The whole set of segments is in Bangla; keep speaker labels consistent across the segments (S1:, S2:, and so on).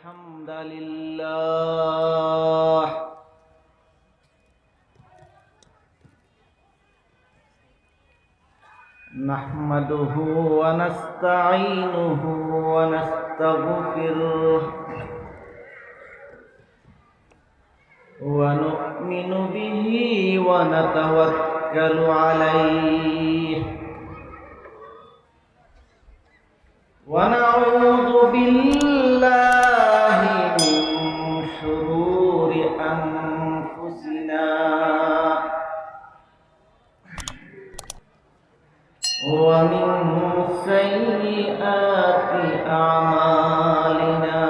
S1: الحمد لله نحمده ونستعينه ونستغفره ونؤمن به ونتوكل عليه ونعوذ بالله من شرور أنفسنا ومن سيئات أعمالنا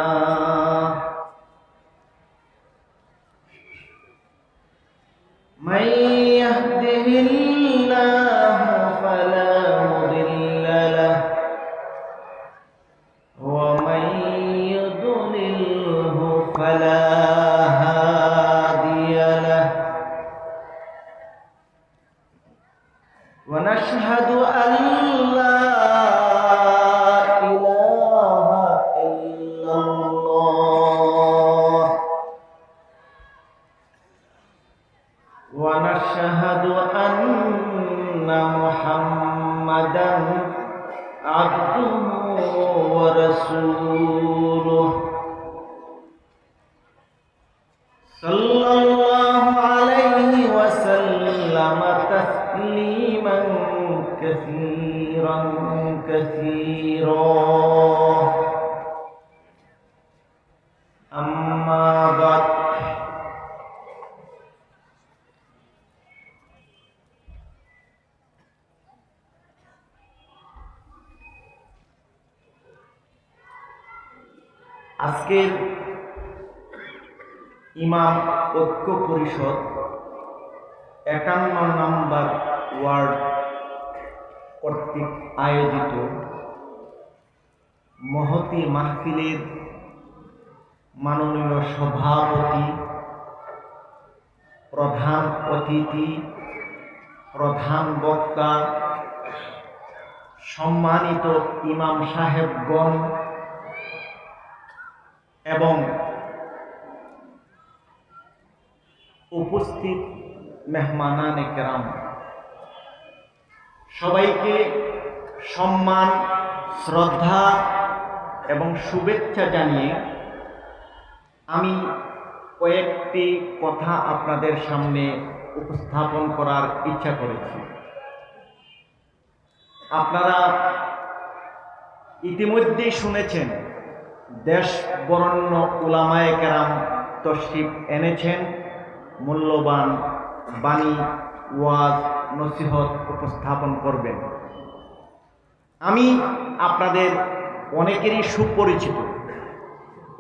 S1: من يهده الله فلا مضل له ومن يضلله فلا هادي له ونشهد أن لا إله إلا الله ونشهد أن محمدا عبده ورسوله صلى الله عليه وسلم تسليما كثيرا كثيرا أما بعد আজকের ইমাম ঐক্য পরিষদ ৫১ নম্বর ওয়ার্ড কর্তৃক আয়োজিত মহতি মাহফিলের মাননীয় সভাপতি, প্রধান অতিথি, প্রধান বক্তা, সম্মানিত ইমাম সাহেবগণ এবং উপস্থিত মেহমানানে কেরাম, সবাইকে সম্মান, শ্রদ্ধা এবং শুভেচ্ছা জানিয়ে আমি কয়েকটি কথা আপনাদের সামনে উপস্থাপন করার ইচ্ছা করেছি। আপনারা ইতিমধ্যেই শুনেছেন দেশ বরেণ্য উলামায়ে কেরাম তশরিফ এনেছেন, মূল্যবান বাণী, ওয়াজ, নসিহত উপস্থাপন করবেন। আমি আপনাদের অনেকেরই সুপরিচিত,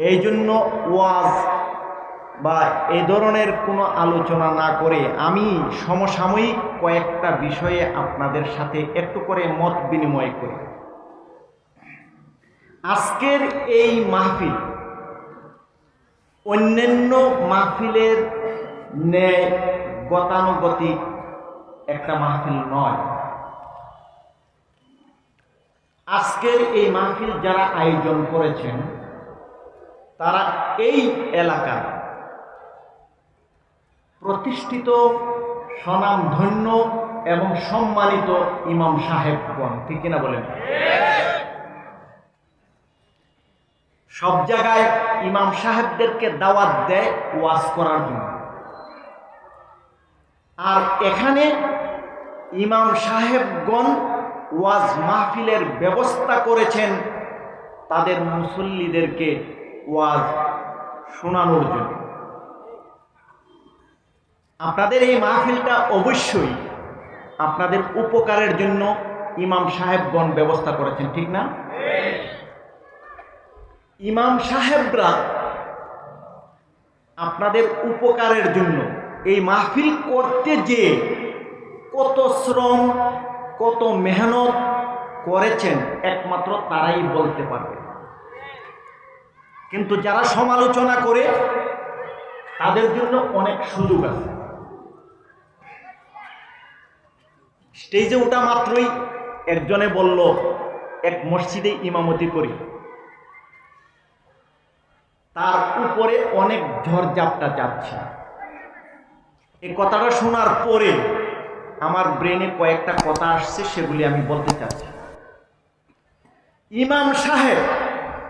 S1: এই জন্য ওয়াজ বা এই ধরনের কোনো আলোচনা না করে আমি সমসাময়িক কয়েকটা বিষয়ে আপনাদের সাথে একটু করে মত বিনিময় করি। আজকের এই মাহফিল অন্যান্য মাহফিলের ন্যায় গতানুগতিক একটা মাহফিল নয়। আজকের এই মাহফিল যারা আয়োজন করেছেন তারা এই এলাকার প্রতিষ্ঠিত, স্বনামধন্য এবং সম্মানিত ইমাম সাহেবগণ, ঠিক কিনা বলেন? সব জায়গায় ইমাম সাহেবদেরকে দাওয়াত দেয় ওয়াজ করার জন্য, আর এখানে ইমাম সাহেবগণ ওয়াজ মাহফিলের ব্যবস্থা করেছেন তাদের মুসল্লিদেরকে ওয়াজ শোনানোর জন্য। আপনাদের এই মাহফিলটা অবশ্যই আপনাদের উপকারের জন্য ইমাম সাহেবগণ ব্যবস্থা করেছেন, ঠিক না? ইমাম সাহেবরা আপনাদের উপকারের জন্য এই মাহফিল করতে যে কত শ্রম, কত মেহনত করেছেন একমাত্র তারাই বলতে পারবে। কিন্তু যারা সমালোচনা করে তাদের জন্য অনেক সুযোগ আছে। স্টেজে ওঠা মাত্রই একজনে বলল, এক মসজিদে ইমামতি করি, তার উপরে অনেক ঝড়ঝাপটা যাচ্ছে। এই কথাটা শোনার পরে আমার ব্রেনে কয়েকটা কথা আসছে, সেগুলি আমি বলতে চাচ্ছি। ইমাম সাহেব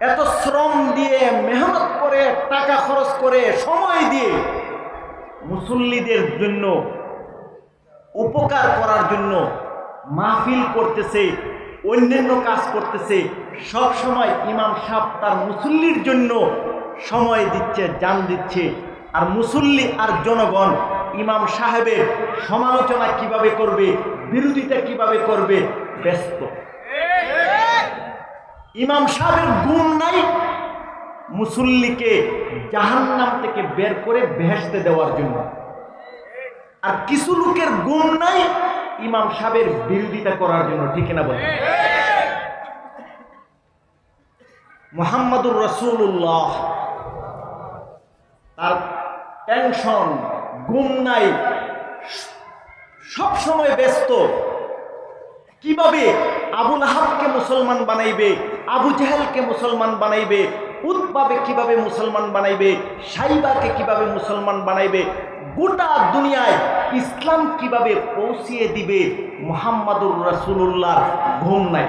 S1: এত শ্রম দিয়ে, মেহনত করে, টাকা খরচ করে, সময় দিয়ে মুসল্লিদের জন্য উপকার করার জন্য মাহফিল করতেছে, অন্যান্য কাজ করতেছে, সব সময় ইমাম সাহেব তার মুসল্লির জন্য সময় দিচ্ছে, জান দিচ্ছে। আর মুসল্লি আর জনগণ ইমাম সাহেবের সমালোচনা কিভাবে করবে, বিরোধিতা কিভাবে করবে, ব্যস্ত। ইমাম সাহেবের গুণ নাই মুসল্লিকে জাহান্নাম থেকে বের করে বেহেশতে দেওয়ার জন্য, আর কিছু লোকের গুণ নাই ইমাম সাহেবের বিরোধিতা করার জন্য, ঠিক না বলেন? মুহাম্মাদুর রাসূলুল্লাহ তার টেনশন, ঘুম নাই, সব সময় ব্যস্ত। কিভাবে আবু লাহাবকে মুসলমান বানাইবে, আবু জাহেলকে মুসলমান বানাইবে, উতবাকে কিভাবে মুসলমান বানাইবে, সাইবাকে কিভাবে মুসলমান বানাইবে, গোটা দুনিয়ায় ইসলাম কিভাবে পৌঁছিয়ে দিবে, মুহাম্মাদুর রাসূলুল্লাহ ঘুম নাই।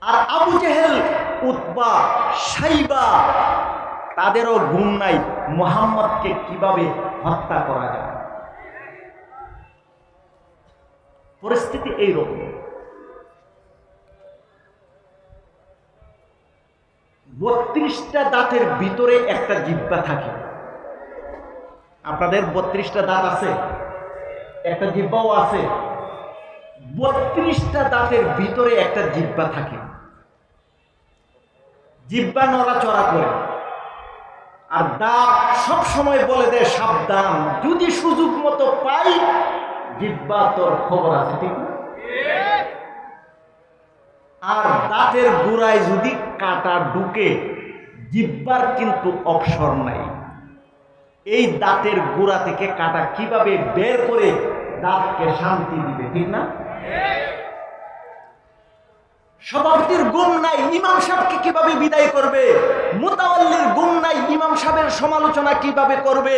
S1: আর আবু জাহেল, উতবা, সাইবা তাদেরও ঘুম নাই, মুহাম্মদকে কিভাবে হত্যা করা যায়। পরিস্থিতি এইরকম। 32টা দাঁতের ভিতরে একটা জিহ্বা থাকে। আপনাদের 32টা দাঁত আছে, একটা জিহ্বাও আছে। 32টা দাঁতের ভিতরে একটা জিহ্বা থাকে। জিহ্বা নড়াচড়া করে, আর দাঁত সব সময় বলে দেয় সাবধান, যদি সুযোগ মতো পাই জিহ্বা তোর খবর আছে, ঠিক না? আর দাঁতের গোড়ায় যদি কাঁটা ঢুকে, জিহ্বার কিন্তু অবসর নাই। এই দাঁতের গোড়া থেকে কাঁটা কিভাবে বের করে দাঁতকে শান্তি দিবে, ঠিক না? সভাপতির গুণ নাই, ইমাম সাহেবকে কিভাবে বিদায় করবে? মুতাওয়াল্লির গুণ নাই, ইমাম সাহেবের সমালোচনা কিভাবে করবে?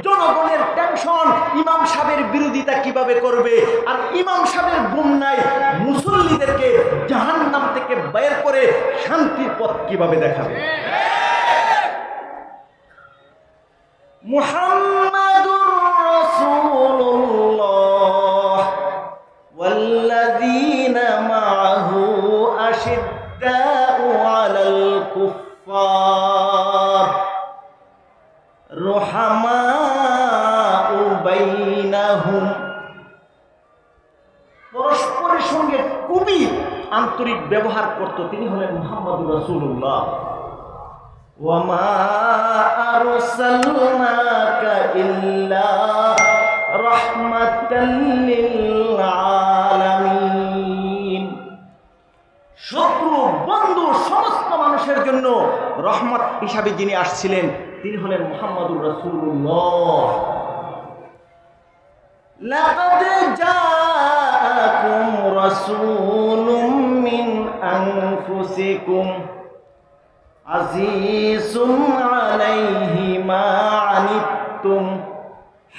S1: জনগণের টেনশন, ইমাম সাহেবের বিরোধিতা কিভাবে করবে? আর ইমাম সাহেবের গুণ নাই, মুসল্লিদেরকে জাহান্নাম থেকে বের করে শান্তির পথ কিভাবে দেখাবে? মুহাম্মাদুর রাসূলুল্লাহ ওয়াল্লাযীনা মা'আহু আশিদ্দাউ আলাল কুফফার রুহামাউ বাইনাহুম। পরস্পরের সঙ্গে খুবই আন্তরিক ব্যবহার করত, তিনি হলেন মুহাম্মাদুর রাসূলুল্লাহ। ওয়ামা আরসালনাকা ইল্লা রাহমাতাল লিল আলামিন। শত্রু, বন্ধু, সমস্ত মানুষের জন্য রহমত হিসাবে যিনি আসছিলেন তিনি হলেন মুহাম্মাদুর রাসূলুল্লাহ। লাকাদ জাআকুম রাসূলুম মিন আনফুসিকুম আজিজুন আলাইহি মা আনিতুম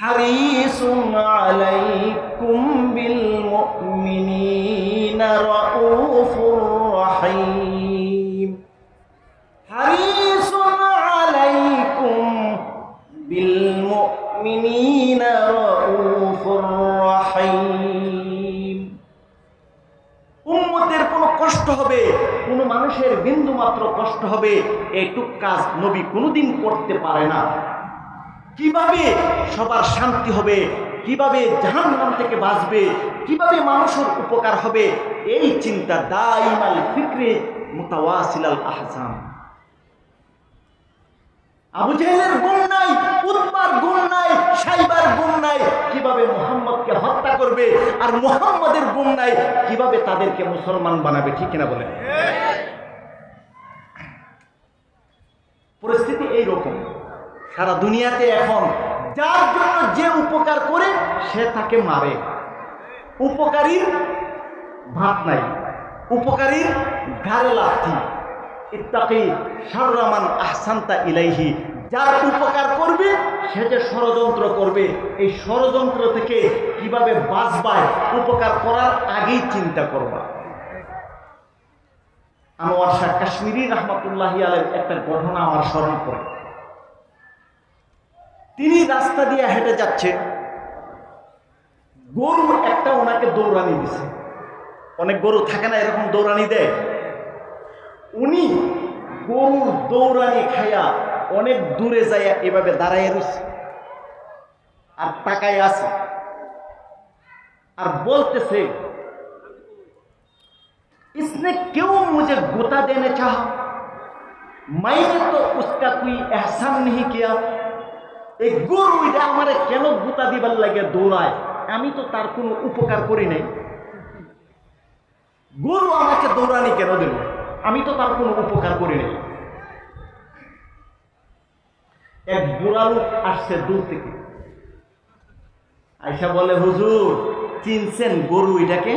S1: হারিসুন আলাইকুম বিল মুমিনিনা রাউফুর রহিম। হারিসুন আলাইকুম বিল মুমিনিনা রাউফুর রহিম। উম্মতের কোনো কষ্ট হবে, কোনো মানুষের বিন্দু মাত্র কষ্ট হবে, এইটুক কাজ নবী কোনোদিন করতে পারে না। কিভাবে সবার শান্তি হবে, কিভাবে জাহান্নাম থেকে বাঁচবে, কিভাবে মানুষের উপকার হবে, এই চিন্তা দাইমাল ফিকরে মুতাওয়াসিলাল আহজাম। আবু জাহেলের গুণ নাই, উতবার গুণ নাই, সাইবার গুণ নাই, কিভাবে মুহাম্মদকে হত্যা করবে, আর মুহাম্মদের গুণ নাই, কিভাবে তাদেরকে মুসলমান বানাবে, ঠিক কিনা বলেন? পরিস্থিতি এইরকম। সারা দুনিয়াতে এখন যার জন্য যে উপকার করে সে তাকে মারে। উপকারীর ভাত নাই, উপকারীর ঘাড়ে লাথি, ইত্তাকি শাররা মান আহসানতা ইলাইহি, যার উপকার করবে সে যে ষড়যন্ত্র করবে, এই ষড়যন্ত্র থেকে কিভাবে বাঁচবা উপকার করার আগেই চিন্তা করবা। আনোয়ার শাহ কাশ্মীরি রহমতুল্লাহি আলাইহির একটা ঘটনা আমার স্মরণ পড়ে। তিনি রাস্তা দিয়ে হেঁটে যাচ্ছে, গরু একটা ওনাকে দৌড়ানি দিছে। অনেক গরু থাকে না এরকম দৌড়ানি দেয়, উনি গরুর দৌড়ানি খাইয়া অনেক দূরে যাইয়া এভাবে দাঁড়াইয়া রয়েছে আর তাকায় আছে আর বলতেছে, इसने क्यों मुझे गुता देने चाहा, मैंने तो उसका कोई एहसान नहीं किया। এই গরু এটা আমারে কেন গুতা দিবার লাগে দৌড়ায়, আমি তো তার কোনো উপকার করি নাই। গরু আমাকে দৌড়ানি কেন দিল, আমি তো তার কোনো উপকার করি নাই। এক বুড়া লোক আসছে দূর থেকে, আয়সা বলে, হুজুর চিনছেন গরু এটাকে?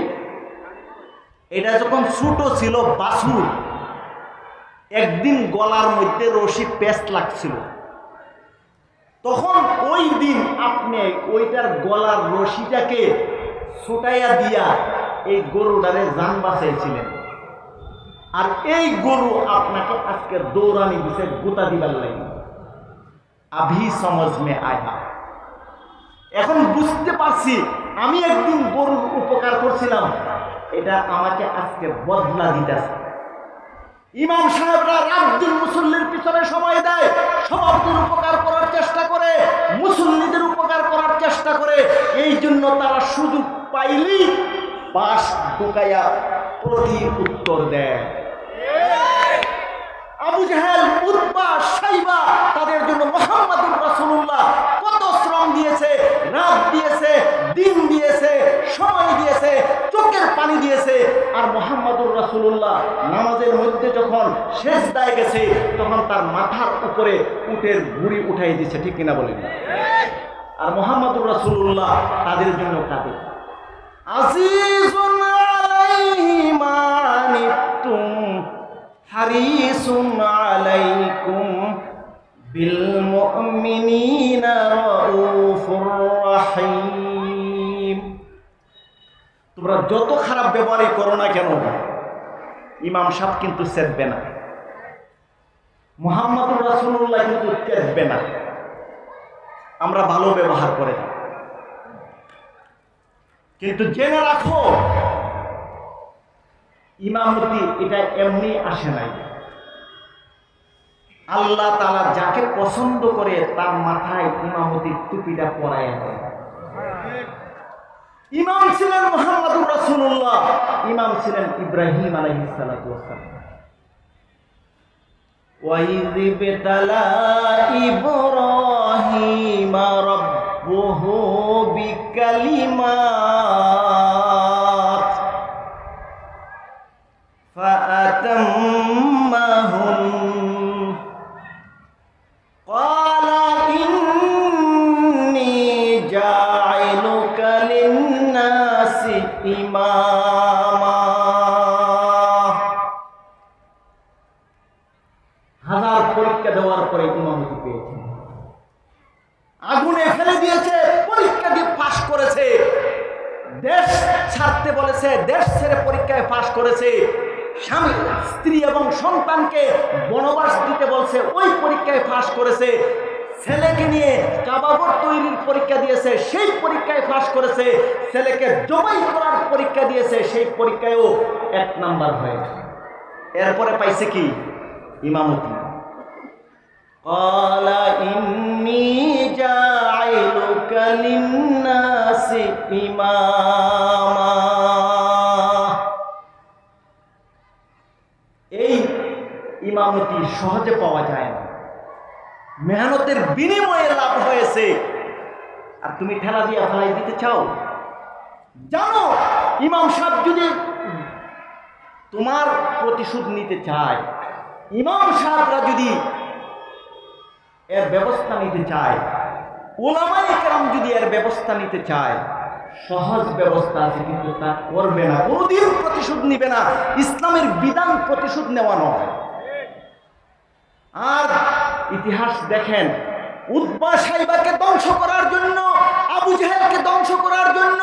S1: এটা যখন ছোট ছিল বাছুর, একদিন গলার মধ্যে রশি পেস্ট লাগছিল, তখন ওই দিন আপনি ওইটার গলার রশিটাকে ছোটাইয়া দিয়া এই গরুটারে জান বাঁচাইছিলেন, আর এই গরু আপনাকে আজকে দৌড়ানি দিছে গুতা দিবার লাগে। আভি সমাজ মে আয়া, এখন বুঝতে পারছি আমি একদিন গরুর উপকার করছিলাম, এটা আমাকে আজকে বদলা দিতেছে। ইমাম সাহেবরা রাব্দুল মুসল্লির পিছনে সময় দেয়, সমাজের উপকার করার চেষ্টা করে, মুসল্লিদের উপকার করার চেষ্টা করে, এই জন্য তারা সুযোগ পাইলেই বাস ঢুকাইয়া প্রতি উত্তর দেয়। আবু জাহেল, উতবা, শাইবা তাদের জন্য মুহাম্মদুর রাসূলুল্লাহ কত শ্রম দিয়েছে, রাত দিয়েছে, দিন দিয়েছে, সময় দিয়েছে, চোখের পানি দিয়েছে। আর মুহাম্মদুর রাসূলুল্লাহ নামাজের মধ্যে যখন সিজদায় গেছে তখন তার মাথার উপরে উটের ভুঁড়ি উঠাই দিয়েছে, ঠিক কিনা বলেন? আর মুহাম্মদুর রাসূলুল্লাহ তাদের জন্য কাঁদে। আজিজুন আলাইহি মা আনিতুম হারিসুন আলাইকুম বিল মুমিনিনা রাউফুর রাহিম। তোমরা যত খারাপ ব্যবহারই করো না কেন, ইমাম সাহেব কিন্তু চেতবে না, মুহাম্মদুর রাসূলুল্লাহ কিন্তু চেতবে না। আমরা ভালো ব্যবহার করে থাকি, কিন্তু জেনে রাখো ইমামতি এটা এমনি আসে নাই। আল্লাহ তাআলা যাকে পছন্দ করে তার মাথায় ইমামতির টুপিটা পরায় দেয়। ইমাম ছিলেন মুহাম্মদুর রাসূলুল্লাহ, ইমাম ছিলেন ইব্রাহিম আলাইহিস সালাতু ওয়াস সালাম। وَإِذِ ابْتَلَى إِبْرَاهِيمَ رَبُّهُ بِكَلِمَاتٍ فَأَتَمَّهُنَّ قَالَ إِنِّي جَاعِلُكَ لِلنَّاسِ إِمَامًا। হাজার পরীক্ষা দেওয়ার পরে ইমামতি পেয়েছে, আগুনে ফেলে দিয়েছে, পরীক্ষা দিয়ে পাশ করেছে, দেশ ছাড়তে বলেছে, দেশ ছেড়ে পরীক্ষায় পাশ করেছে, স্বামী স্ত্রী এবং সন্তানকে বনবাস দিতে বলছে, ওই পরীক্ষায় পাশ করেছে, ছেলেকে নিয়ে কাবাঘর তৈরির পরীক্ষা দিয়েছে, সেই পরীক্ষায় পাশ করেছে, ছেলেকে জবাই করার পরীক্ষা দিয়েছে, সেই পরীক্ষায়ও 1 নাম্বার হয়েছে। এরপরে পাইছে কি? ইমামতি। قال إني جاعلك للناس إماما। এই ইমামতি সহজে পাওয়া যায় না, মেহনতের বিনিময়ে লাভ হয়েছে, আর তুমি ঠেলা দিয়ে ফেলাই দিতে চাও। জানো ইমাম সাহেব যদি তোমার প্রতিশোধ নিতে চায়, ইমাম সাহেবরা যদি এর ব্যবস্থা নিতে চায়, উলামায়ে কেরাম যদি এর ব্যবস্থা নিতে চায়, সহজ ব্যবস্থা আছে, কিন্তু তা করবে না, কোনোদিন প্রতিশোধ নিবে না। ইসলামের বিধান প্রতিশোধ নেওয়া নয়। আর ইতিহাস দেখেন, উতবা সাইবাকে ধ্বংস করার জন্য, আবু জাহেলকে ধ্বংস করার জন্য,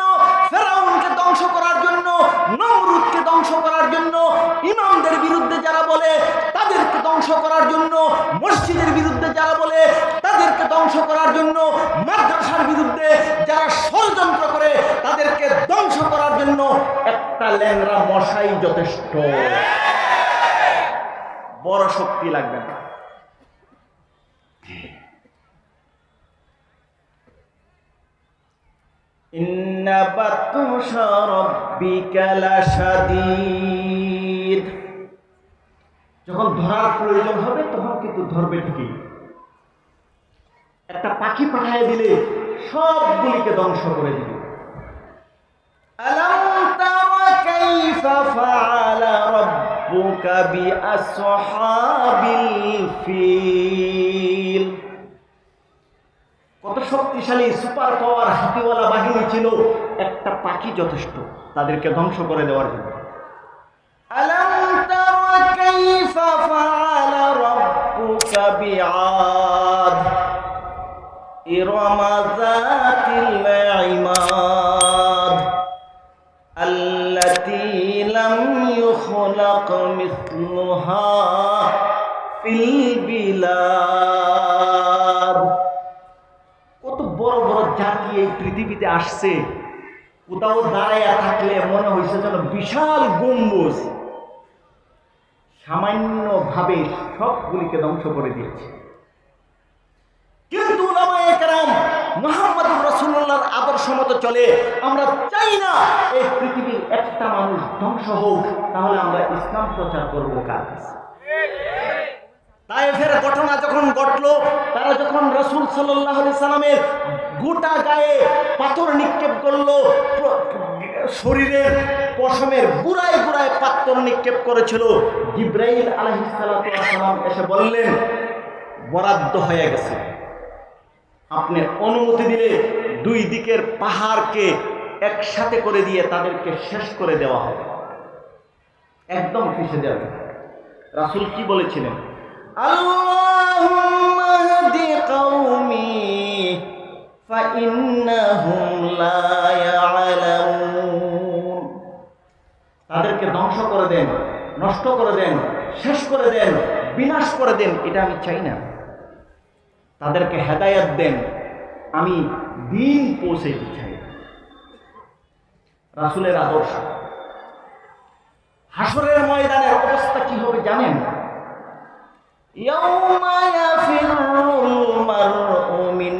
S1: ফেরাউনকে ধ্বংস করার জন্য, নমরুদকে ধ্বংস করার জন্য, ইমামদের বিরুদ্ধে যারা বলে তাদেরকে ধ্বংস করার জন্য, মসজিদের বিরুদ্ধে যারা বলে তাদেরকে ধ্বংস করার জন্য, মাদ্রাসার বিরুদ্ধে যারা ষড়যন্ত্র করে তাদেরকে ধ্বংস করার জন্য একটা ল্যাংড়া মশাই যথেষ্ট, বড় শক্তি লাগবে না। ইন্না বাতুশা রাব্বিকা লাশাদীদ, যখন ধরার প্রয়োজন হবে তখন কিন্তু ধরবে ঠিকই। একটা পাখি পাঠিয়ে দিলে সবগুলিকে ধ্বংস করে দিবে। আলাম তারা কাইফা ফাআলা রাব্বুকা বিআসহাবিল ফিল, কত শক্তিশালী সুপার পাওয়ার হাতিওয়ালা বাহিনী ছিল, একটা পাখি যথেষ্ট তাদেরকে ধ্বংস করে দেওয়ার জন্য। আলাম তারা কাইফা ফাআলা রাব্বুকা বিআদ ইরমা যাতিল ইমাদ আল্লাতী লাম ইউখলাক মিসলুহা ফিল বিলাদ। কত বড় বড় জাতি এই পৃথিবীতে আসছে, কোথাও দাঁড়াইয়া থাকলে মনে হয়েছে যেন বিশাল গম্বুজ, সামান্যভাবে সবগুলিকে ধ্বংস করে দিয়েছে। কিন্তু উলামায়ে কেরাম মুহাম্মদুর রাসূলুল্লাহর আদর্শ মতো চলে। আমরা চাই না এই পৃথিবীর একটা মানুষ ধ্বংস হোক, তাহলে আমরা ইসলাম প্রচার করব কার কাছে? তায়েফের ঘটনা যখন ঘটলো, তারা যখন রাসূল সাল্লাল্লাহু আলাইহি সাল্লামের গোটা গায়ে পাথর নিক্ষেপ করলো, শরীরের পশমের গুড়ায় গুড়ায় পাথর নিক্ষেপ করেছিল, জিবরাইল আলাইহিস সালাতু ওয়াস সালাম এসে বললেন, বরাদ্দ হয়ে গেছে, আপনি অনুমতি দিলে দুই দিকের পাহাড়কে একসাথে করে দিয়ে তাদেরকে শেষ করে দেওয়া হবে, একদম ফেসে যাবে। রাসূল কি বলেছিলেন? আল্লাহুম্মা হাদি কওমি ফাইন্নাহুম লা ইয়ালামুন, তাদেরকে ধ্বংস করে দেন, নষ্ট করে দেন, শেষ করে দেন, বিনাশ করে দেন, এটা আমি চাই না। তাদেরকে হেদায়েত দেন, আমি দিন পৌঁছাইতে চাই। রাসূলের আদর্শ। হাসরের ময়দানের অবস্থা কি হবে জানেন? ইয়াউমা ইয়াফিরুল মারউ মিন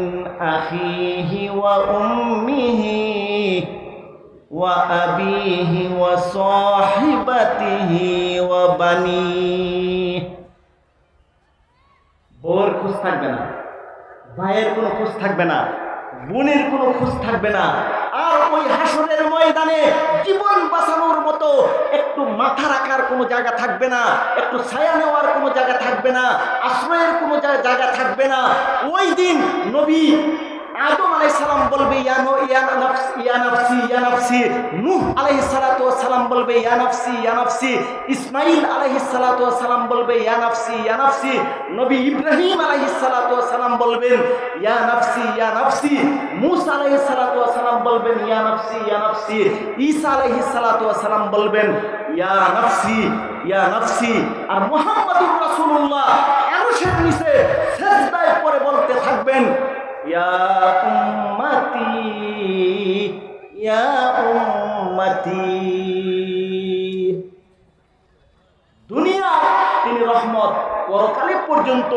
S1: আখিহি ওয়া উম্মিহি ওয়া আবিহি ওয়া সাহিবাতিহি ওয়া বানিহি। বউয়ের খোঁজ থাকবে না, ভাইয়ের কোনো খোঁজ থাকবে না, বোনের কোনো খোঁজ থাকবে না। আর ওই হাসরের ময়দানে জীবন বাঁচানোর মতো একটু মাথা রাখার কোনো জায়গা থাকবে না, একটু ছায়া নেওয়ার কোনো জায়গা থাকবে না, আশ্রয়ের কোনো জায়গা থাকবে না। ওই দিন নবী আদম আলাইহিস সালাম বলবে ইয়া নাফসি ইয়া নাফসি ইয়া নাফসি, নূহ আলাইহিস সালাতু ওয়াস সালাম বলবে ইয়া নাফসি ইয়া নাফসি, ইসমাঈল আলাইহিস সালাতু ওয়াস সালাম বলবে ইয়া নাফসি ইয়া নাফসি, নবী ইব্রাহিম আলাইহিস সালাতু ওয়াস সালাম বলবেন ইয়া নাফসি ইয়া নাফসি, মূসা আলাইহিস সালাতু ওয়াস সালাম বলবেন ইয়া নাফসি ইয়া নাফসি, ঈসা আলাইহিস সালাতু ওয়াস সালাম বলবেন ইয়া নাফসি ইয়া নাফসি। আর মুহাম্মদুর রাসূলুল্লাহ আরশের নিচে সিজদায় পড়ে বলতে থাকবেন ইয়া উম্মতি ইয়া উম্মতি। দুনিয়া তিনি রহমত, পরকালে পর্যন্ত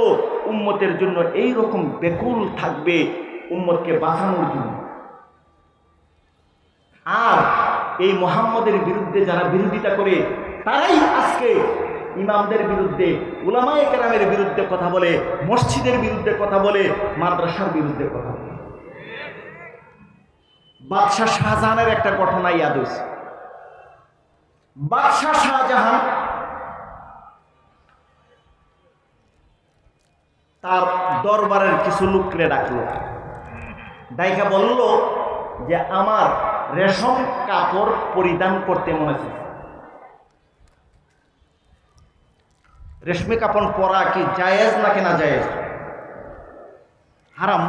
S1: উম্মতের জন্য এই রকম বেকুল থাকবে উম্মতকে বাঁচানোর জন্য। আর এই মুহাম্মদের বিরুদ্ধে যারা বিরোধিতা করে তারাই আজকে ইমামদের বিরুদ্ধে, উলামায়ে কেরামের বিরুদ্ধে কথা বলে, মসজিদের বিরুদ্ধে কথা বলে, মাদ্রাসার বিরুদ্ধে কথা বলে। বাদশাহ শাহজাহানের একটা ঘটনা ইয়াদ হয়েছে। বাদশাহ শাহজাহান তার দরবারের কিছু লোককে ডাকলো, ডাইকা বলল যে আমার রেশম কাপড় পরিধান করতে মনে হচ্ছে। রেশমি কাপড় পরা কি জায়েজ নাকি না জায়েজ? হারাম।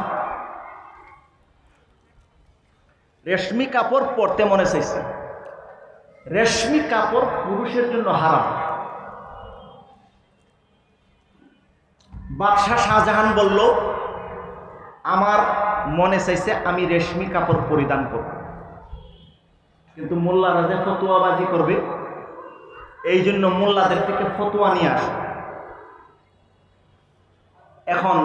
S1: রেশমি কাপড় পরতে মনে চাইছে, রেশমি কাপড় পুরুষের জন্য হারাম। বাদশাহ শাহজাহান বলল, আমার মনে চাইছে আমি রেশমি কাপড় পরিধান করব, কিন্তু মোল্লারা যে ফতুয়াবাজি করবে এই জন্য মোল্লাদের থেকে ফতুয়া নিয়ে আসে। এখন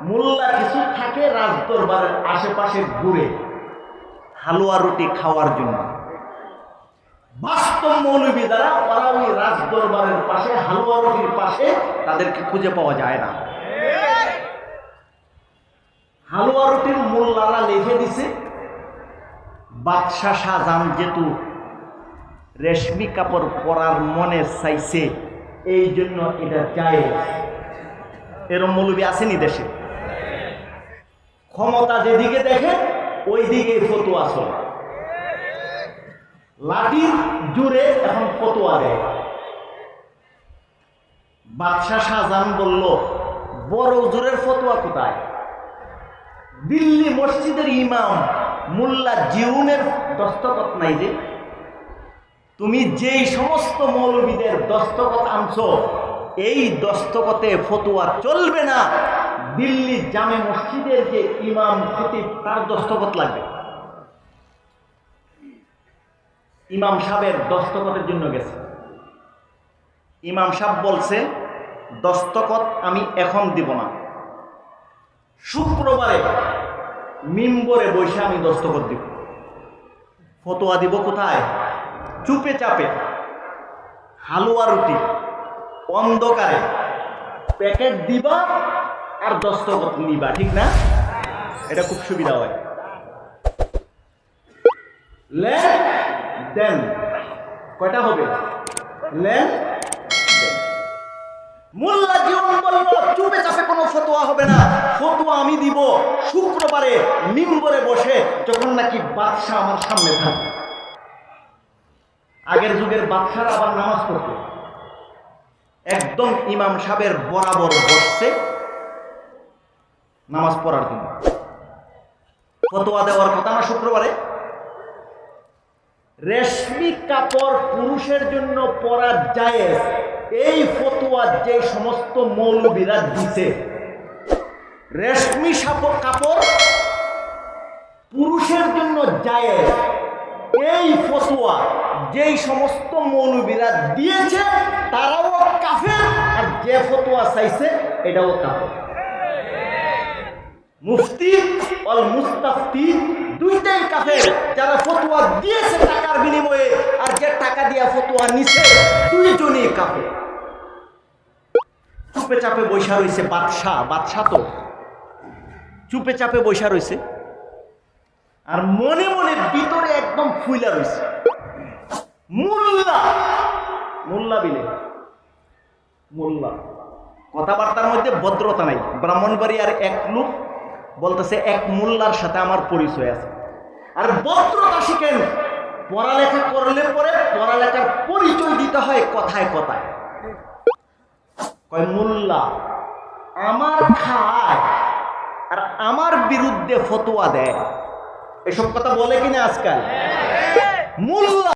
S1: মোল্লা কিছু থাকে রাজদরবারের আশেপাশে ঘুরে হালুয়া রুটি খাওয়ার জন্য। বাস্তব মৌলবী দ্বারা ওরা ওই রাজদরবারের পাশে হালুয়া রুটির পাশে তাদেরকে খুঁজে পাওয়া যায় না। হালুয়া রুটির মোল্লারা লিখে দিছে, বাদশাহ শাহজাহান যেহেতু রেশমি কাপড় পরার মনে চাইছে এই জন্য এটা জায়েজ। এরম মৌলবী আসেনি দেশে? ক্ষমতা যেদিকে দেখে ওই দিকে ফতুয়া চলে, লাঠির জোরে এখন ফতুয়া দেয়। বাদশাহ শাহজাহান বলল, বড় জোরের ফতুয়া কোথায়? দিল্লি মসজিদের ইমাম মোল্লা জিউনের দস্তখত নাই যে? তুমি যেই সমস্ত মৌলবীদের দস্তখত আনছো এই দস্তখতে ফতুয়া চলবে না। দিল্লি জামে মসজিদের যে ইমাম খতিব তার দস্তখত লাগবে। ইমাম সাহেবের দস্তখতের জন্য গেছে। ইমাম সাহেব বলছে, দস্তখত আমি এখন দিব না, শুক্রবারে মিম্বরে বসে আমি দস্তখত দিব। ফতোয়া দিব কোথায়? চুপে চাপে হালুয়া রুটি অন্ধকারে প্যাকেট দিবা আর দস্তখত নিবা, ঠিক না? এটা খুব সুবিধা হয়। লেন দেন কয়টা হবে? লেন দেন। মোল্লা জীবন বলল, চুপে চাপে কোনো ফতোয়া হবে না, ফতোয়া আমি দিব শুক্রবারে মিম্বরে বসে, যখন নাকি বাদশাহ আমার সামনে থাকবে। আগের যুগের বাদশারা আবার নামাজ পড়তো, একদম ইমাম সাহেবের বরাবর বসছে নামাজ পড়ার জন্য। ফতোয়া দেওয়ার কথা না শুক্রবারে। রেশমি কাপড় পুরুষের জন্য পরা জায়েজ, এই ফতোয়া যে সমস্ত মৌলবীরা দিছে, রেশমি কাপড় পুরুষের জন্য জায়েজ, এই ফতোয়া যেই সমস্ত মৌলবীরা দিয়েছে তারাও কাফের, আর যে ফতোয়া চাইছে এটাও কাফের। মুফতি অল মুস্তাফতি দুইটাই কাফের। যারা ফতোয়া দিয়েছে টাকার বিনিময়ে আর যে টাকা দিয়া ফতোয়া নিছে দুইজনই কাফের। চুপে চাপে বৈশা রয়েছে বাদশাহ, বাদশাহ তো চুপে চাপে বৈশা রয়েছে আর মনে মনে ভিতরে একদম ফুইলা রয়েছে। মোল্লা মোল্লা বিলে মোল্লা কথাবার্তার মধ্যে ভদ্রতা নাই। ব্রাহ্মণবাড়িয়ার এক লোক বলতেছে, এক মোল্লার সাথে আমার পরিচয় আছে। আর ভদ্রতা শিখেন, পড়ালেখা করলে পরে পড়ালেখার পরিচয় দিতে হয় কথায় কথায়। কয় মোল্লা আমার খায় আর আমার বিরুদ্ধে ফতোয়া দেয়, এসব কথা বলে কিনা আজকাল? মোল্লা